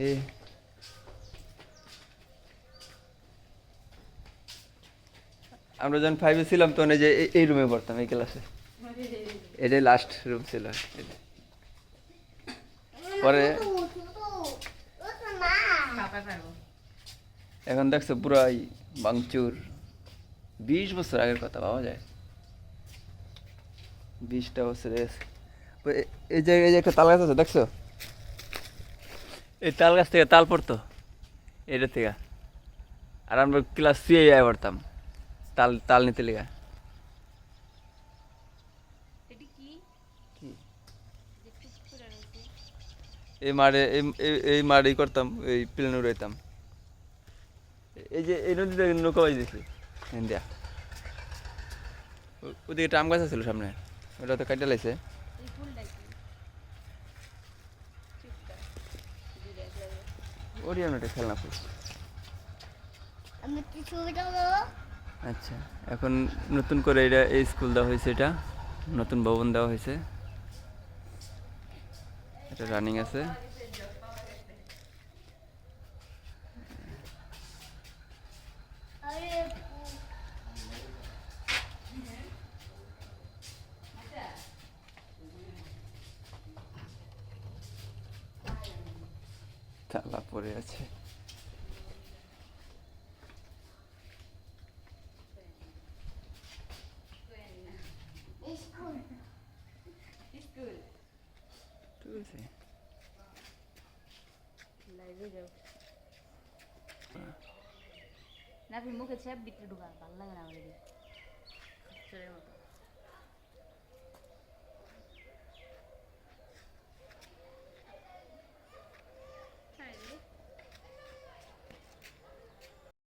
এই আমরা যখন 5 এ ছিলাম তখন এই যে এই রুমে পড়তাম এই ক্লাসে এটাই লাস্ট রুম ছিল পরে এখন দেখছো পুরাই ভাঙচুর 20 বছর আগের কথা পাওয়া যায় 20টা বছর এই যে একটা তাল গাছ আছে দেখছো এই তাল গাছ থেকে তাল পড়তো এটা থেকে আর আমরা ক্লাস 3 এ পড়তাম তাল তাল নিতে লেগা এই মাঠে এই মাঠেই করতাম এই প্লেনে উড়াইতাম এই যে এই নদীতে নৌকা বাজি দিছি ইন্ডিয়া ওদিকে একটা আম গাছ ছিল সামনে ওটা তো কাটা লাইছে ওরই একটা খেলনা ফুল আচ্ছা এখন নতুন করে এটা এই স্কুল দেওয়া হয়েছে এটা নতুন ভবন দেওয়া হয়েছে এটা রানিং আছে তালা পড়ে আছে না মুখে ছেপ ভিতরে ঢুকা ভালো লাগে না আমার